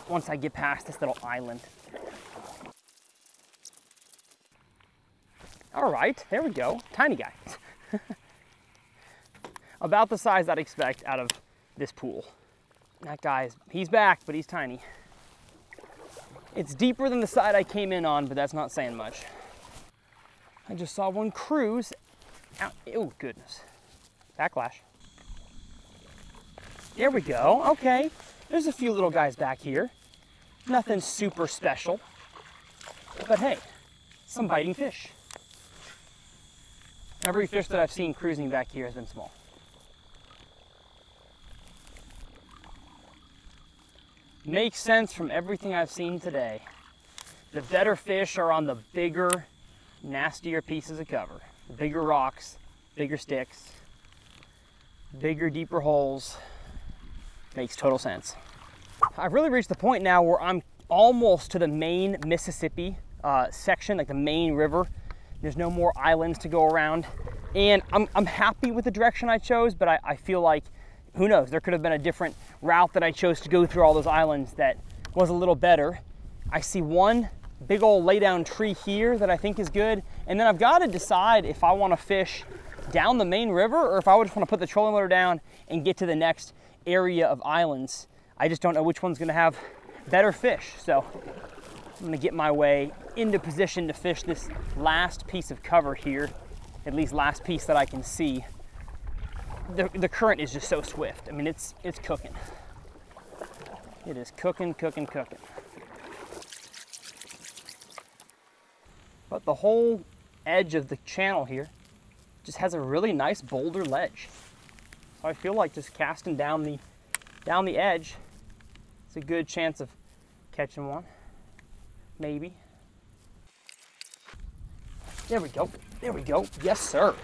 [SPEAKER 1] once I get past this little island. All right, there we go. Tiny guy. About the size I'd expect out of this pool. That guy's, he's back, but he's tiny. It's deeper than the side I came in on, but that's not saying much. I just saw one cruise out. Oh, goodness. Backlash. There we go. Okay. There's a few little guys back here. Nothing super special. But hey, some biting fish. Every fish that I've seen cruising back here has been small. Makes sense from everything I've seen today. The better fish are on the bigger, nastier pieces of cover. The bigger rocks, bigger sticks, bigger, deeper holes. Makes total sense. I've really reached the point now where I'm almost to the main Mississippi section, like the main river. There's no more islands to go around. And I'm happy with the direction I chose, but I feel like, who knows, there could have been a different route that I chose to go through all those islands that was a little better. I see one big old laydown tree here that I think is good. And then I've got to decide if I want to fish down the main river or if I would just want to put the trolling motor down and get to the next area of islands. I just don't know which one's going to have better fish. So I'm going to get my way into position to fish this last piece of cover here, at least last piece that I can see. The current is just so swift. I mean, it's cooking. It is cooking, cooking, cooking. But the whole edge of the channel here just has a really nice boulder ledge. So I feel like just casting down the edge, it's a good chance of catching one, maybe. There we go, there we go. Yes, sir.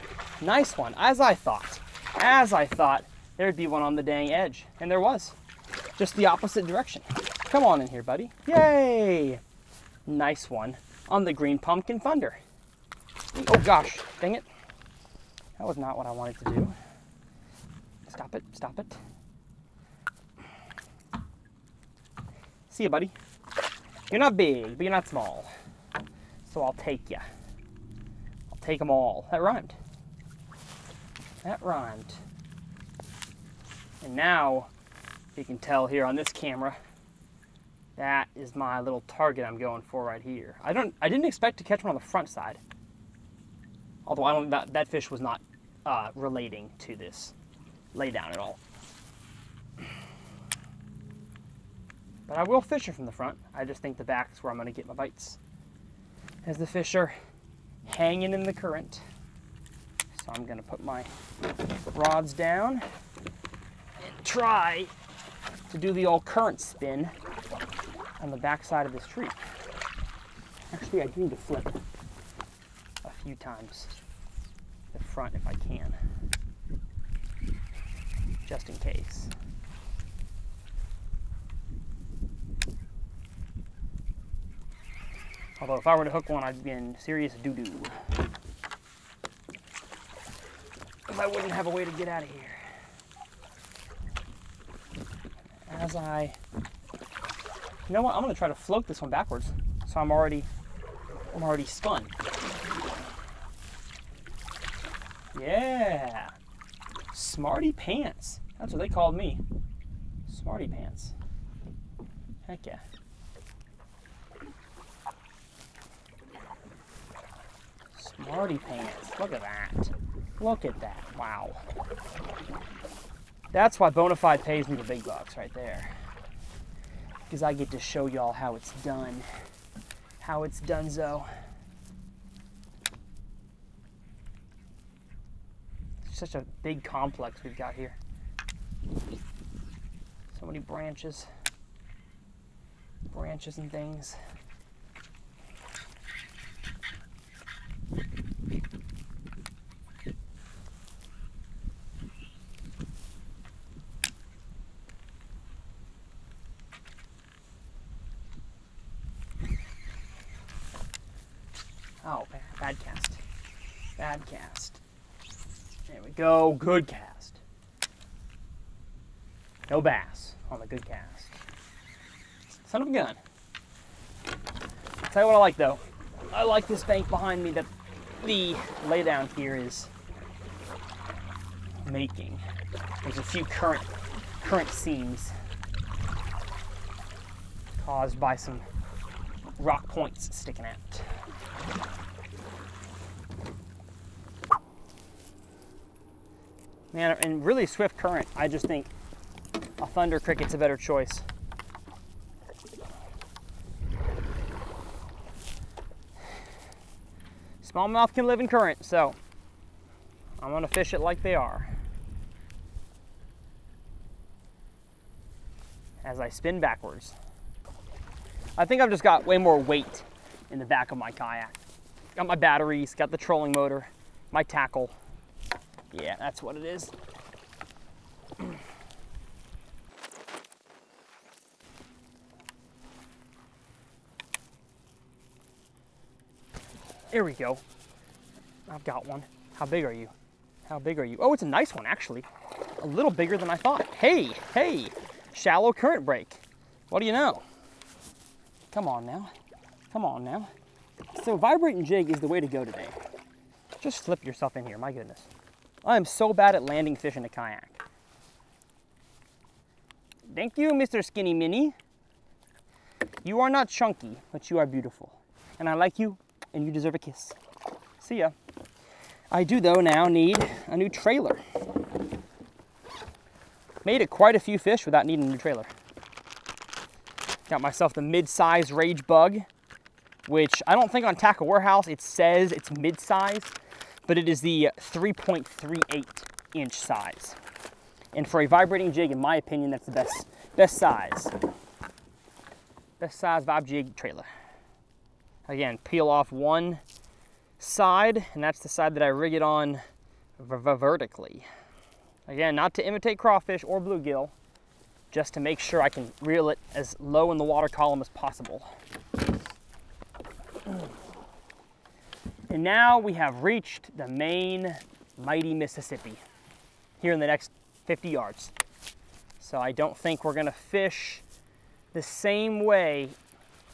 [SPEAKER 1] Nice one, as I thought. As I thought there'd be one on the dang edge, and there was. Just the opposite direction. Come on in here, buddy. Yay! Nice one on the green pumpkin thunder. Oh gosh, dang it. That was not what I wanted to do. Stop it, stop it. See you, buddy. You're not big, but you're not small. So I'll take you. I'll take them all. That rhymed. That rhymed. And now, you can tell here on this camera, that is my little target I'm going for right here. I didn't expect to catch one on the front side. Although that fish was not relating to this lay down at all. But I will fish it from the front. I just think the back is where I'm going to get my bites. As the fish are hanging in the current. So I'm going to put my rods down and try to do the old current spin on the back side of this tree. Actually, I do need to flip a few times the front if I can. just in case. Although if I were to hook one, I'd be in serious doo-doo. Because I wouldn't have a way to get out of here. You know what? I'm gonna try to float this one backwards, so I'm already spun. Yeah, smarty pants. That's what they called me. Smarty pants. Heck yeah. Smarty pants. Look at that. Look at that. Wow. That's why Bonafide pays me the big bucks right there. Because I get to show y'all how it's done. How it's donezo. It's such a big complex we've got here. So many branches. Branches and things. Oh, bad cast. Bad cast. There we go. Good cast. No bass on the good cast. Son of a gun. I'll tell you what I like though. I like this bank behind me that the laydown here is making. There's a few current seams caused by some rock points sticking out. Man, and really swift current, I just think a Thunder Cricket's a better choice. Smallmouth can live in current, so I'm gonna fish it like they are. As I spin backwards. I think I've just got way more weight in the back of my kayak. Got my batteries, got the trolling motor, my tackle. Yeah, that's what it is. There we go. I've got one. How big are you? How big are you? Oh, it's a nice one, actually. A little bigger than I thought. Hey, hey, shallow current break. What do you know? Come on now. Come on now. So vibrating jig is the way to go today. Just flip yourself in here, my goodness. I am so bad at landing fish in a kayak. Thank you, Mr. Skinny Mini. You are not chunky, but you are beautiful. And I like you, and you deserve a kiss. See ya. I do, though, now need a new trailer. Made it quite a few fish without needing a new trailer. Got myself the mid-size Rage Bug, which I don't think on Tackle Warehouse it says it's mid-size, but it is the 3.38 inch size. And for a vibrating jig, in my opinion, that's the best size. Best size vibe jig trailer. Again, peel off one side, and that's the side that I rig it on vertically. Again, not to imitate crawfish or bluegill, just to make sure I can reel it as low in the water column as possible. And now we have reached the main mighty Mississippi here in the next 50 yards. So I don't think we're gonna fish the same way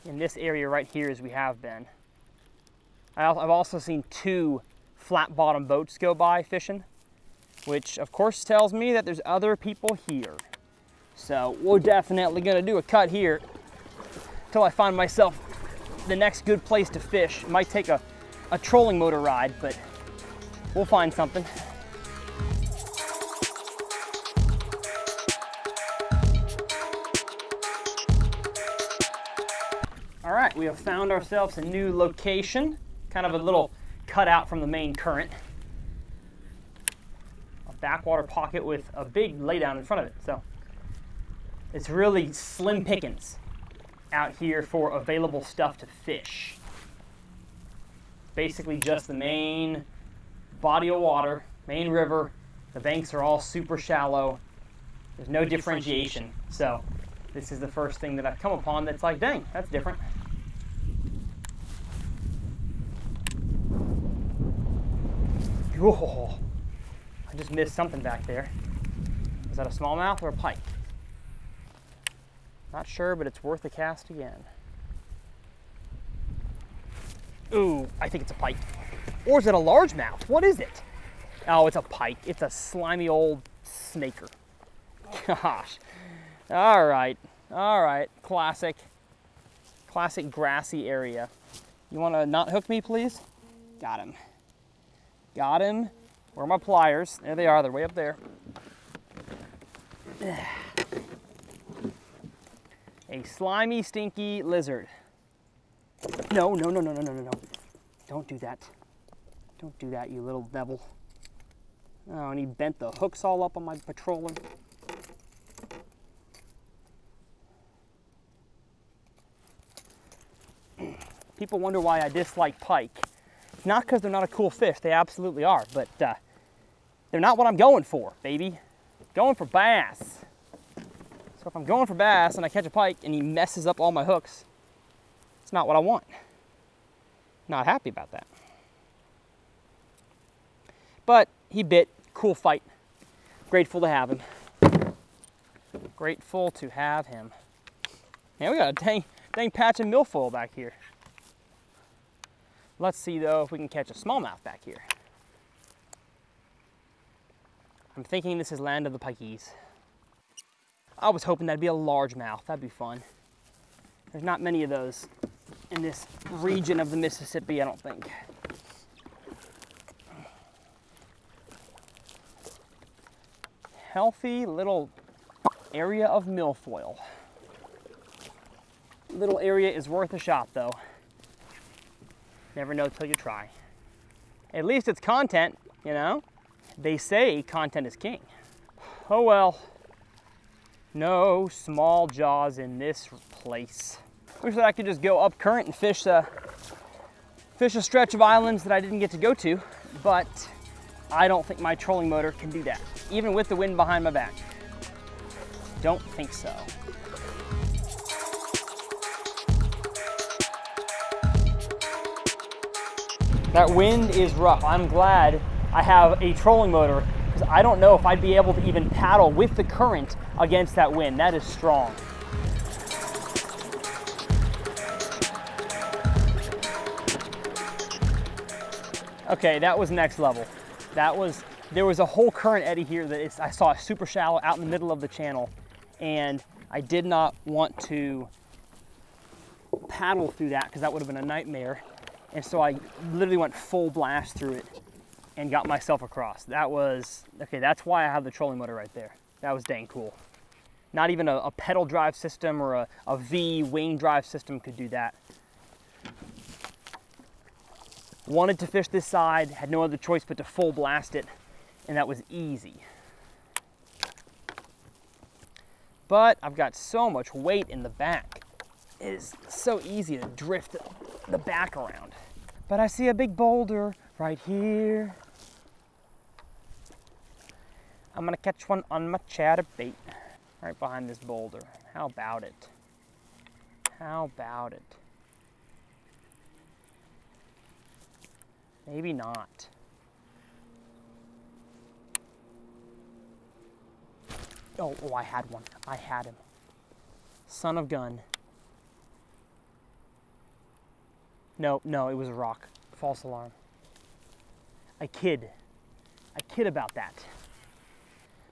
[SPEAKER 1] in this area right here as we have been. I've also seen 2 flat bottom boats go by fishing, which of course tells me that there's other people here. So we're definitely gonna do a cut here until I find myself the next good place to fish. It might take a trolling motor ride, but we'll find something. All right, we have found ourselves a new location, kind of a little cutout from the main current. A backwater pocket with a big laydown in front of it. So it's really slim pickings out here for available stuff to fish. Basically just the main body of water, main river. The banks are all super shallow. There's no differentiation. So this is the first thing that I've come upon that's like, dang, that's different. Whoa, I just missed something back there. Is that a smallmouth or a pike? Not sure, but it's worth a cast again. Ooh, I think it's a pike. Or is it a largemouth? What is it? Oh, it's a pike. It's a slimy old snaker. Gosh. All right. Classic grassy area. You want to not hook me, please? Got him. Got him. Where are my pliers? There they are. They're way up there. A slimy, stinky lizard. No. Don't do that. Don't do that, you little devil. Oh, and he bent the hooks all up on my patroller. People wonder why I dislike pike. It's not because they're not a cool fish. They absolutely are, but they're not what I'm going for, baby. Going for bass. So if I'm going for bass and I catch a pike and he messes up all my hooks, it's not what I want. Not happy about that. But he bit. Cool fight. Grateful to have him. Grateful to have him. Man, we got a dang patch of milfoil back here. Let's see though if we can catch a smallmouth back here. I'm thinking this is land of the pikeys. I was hoping that'd be a largemouth. That'd be fun. There's not many of those in this region of the Mississippi, I don't think. Healthy little area of milfoil. Little area is worth a shot though. Never know till you try. At least it's content, you know? They say content is king. Oh well. No small jaws in this place. Wish that I could just go up current and fish a stretch of islands that I didn't get to go to, but I don't think my trolling motor can do that, even with the wind behind my back. Don't think so. That wind is rough. I'm glad I have a trolling motor because I don't know if I'd be able to even paddle with the current against that wind. That is strong. Okay, that was next level. There was a whole current eddy here that I saw super shallow out in the middle of the channel, and I did not want to paddle through that because that would have been a nightmare. And so I literally went full blast through it and got myself across. That was, okay, that's why I have the trolling motor right there. That was dang cool. Not even a pedal drive system or a V wing drive system could do that. Wanted to fish this side, had no other choice but to full blast it, and that was easy. But I've got so much weight in the back. It is so easy to drift the back around. But I see a big boulder right here. I'm gonna catch one on my chatterbait right behind this boulder. How about it? How about it? Maybe not. Oh, I had one. I had him. Son of gun. No, it was a rock. False alarm. I kid about that.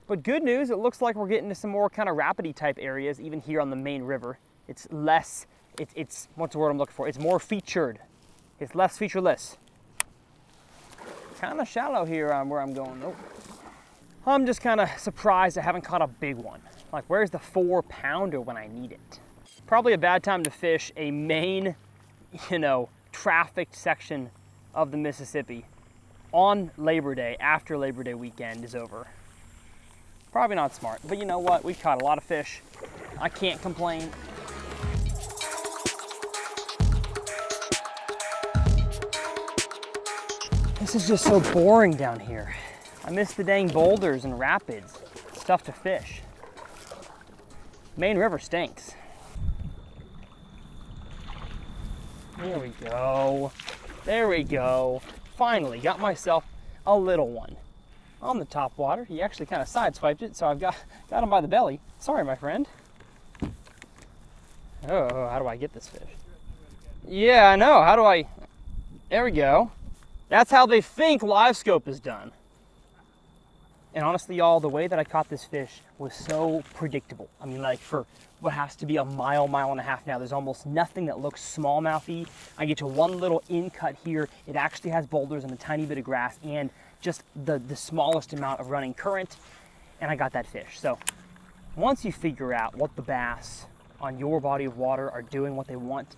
[SPEAKER 1] But good news, it looks like we're getting to some more kind of rapidy type areas, even here on the main river. It's less, it's what's the word I'm looking for? It's more featured. It's less featureless. Kind of shallow here on where I'm going. Oh. I'm just kind of surprised I haven't caught a big one. Like, where's the 4-pounder when I need it? Probably a bad time to fish a main, trafficked section of the Mississippi on Labor Day, after Labor Day weekend is over. Probably not smart, but you know what? We caught a lot of fish. I can't complain. This is just so boring down here. I miss the dang boulders and rapids. Stuff to fish. Main river stinks. There we go. There we go. Finally got myself a little one. On the top water. He actually kind of sideswiped it, so I've got him by the belly. Sorry, my friend. Oh, how do I get this fish? Yeah, I know. How do I? There we go. That's how they think live scope is done. And honestly, y'all, the way that I caught this fish was so predictable. I mean, like for what has to be a mile and a half now, there's almost nothing that looks smallmouthy. I get to one little in cut here. It actually has boulders and a tiny bit of grass and just the smallest amount of running current, and I got that fish. So once you figure out what the bass on your body of water are doing what they want,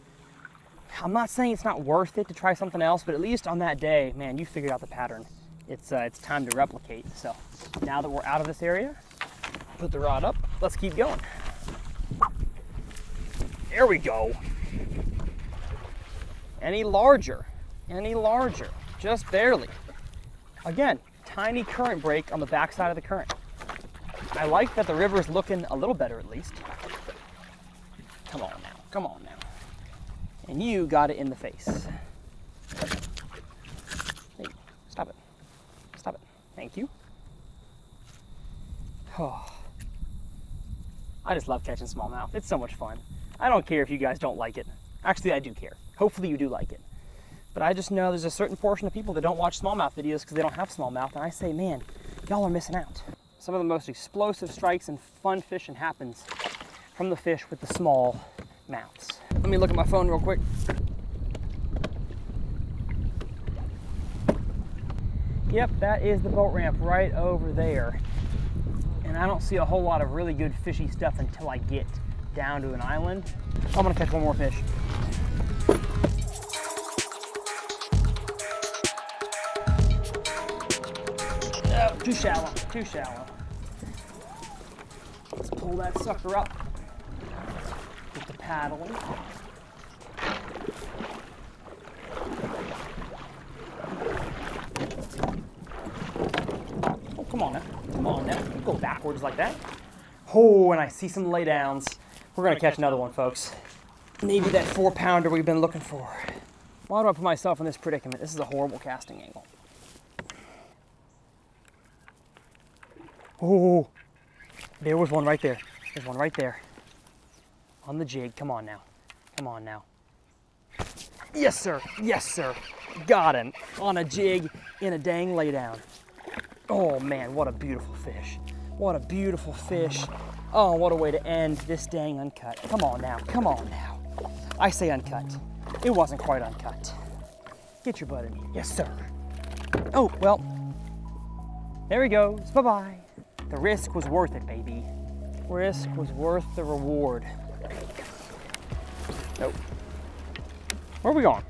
[SPEAKER 1] I'm not saying it's not worth it to try something else, but at least on that day, man, you figured out the pattern. It's time to replicate. So now that we're out of this area, put the rod up, let's keep going. There we go. Any larger, just barely. Again, tiny current break on the backside of the current. I like that the river is looking a little better at least. Come on now, come on now. And you got it in the face. Hey, stop it. Stop it. Thank you. Oh. I just love catching smallmouth. It's so much fun. I don't care if you guys don't like it. Actually, I do care. Hopefully you do like it. But I just know there's a certain portion of people that don't watch smallmouth videos because they don't have smallmouth, and I say, man, y'all are missing out. Some of the most explosive strikes and fun fishing happens from the fish with the small mouths. Let me look at my phone real quick. Yep, that is the boat ramp right over there. And I don't see a whole lot of really good fishy stuff until I get down to an island. I'm gonna catch one more fish. Oh, too shallow, too shallow. Let's pull that sucker up with the paddling. Oh, come on now, come on now. Don't go backwards like that. Oh, and I see some laydowns. We're gonna catch another one, folks. Maybe that 4-pounder we've been looking for. Why do I put myself in this predicament? This is a horrible casting angle. Oh, there was one right there. There's one right there. On the jig, come on now. Come on now. Yes, sir, yes, sir. Got him on a jig in a dang laydown. Oh man, what a beautiful fish. What a beautiful fish. Oh, what a way to end this dang uncut. Come on now, come on now. I say uncut. It wasn't quite uncut. Get your butt in here. Yes, sir. Oh, well, there he goes. Bye-bye. The risk was worth it, baby. Risk was worth the reward. Nope. Where are we going?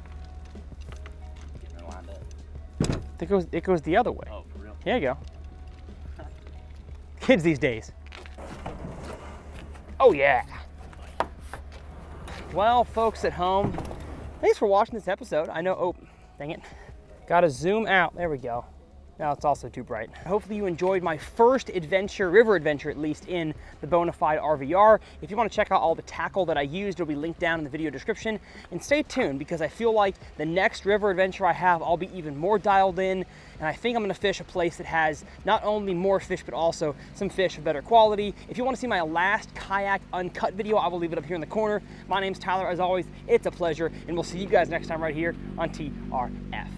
[SPEAKER 1] It goes the other way.
[SPEAKER 2] Oh, for real?
[SPEAKER 1] Here you go. Kids these days. Oh yeah. Well, folks at home, thanks for watching this episode. I know, oh, dang it. Gotta zoom out, there we go. Now it's also too bright. Hopefully you enjoyed my first adventure, river adventure at least, in the Bonafide RVR. If you want to check out all the tackle that I used, it'll be linked down in the video description. And stay tuned because I feel like the next river adventure I have, I'll be even more dialed in. And I think I'm gonna fish a place that has not only more fish, but also some fish of better quality. If you wanna see my last kayak uncut video, I will leave it up here in the corner. My name's Tyler, as always, it's a pleasure. And we'll see you guys next time right here on TRF.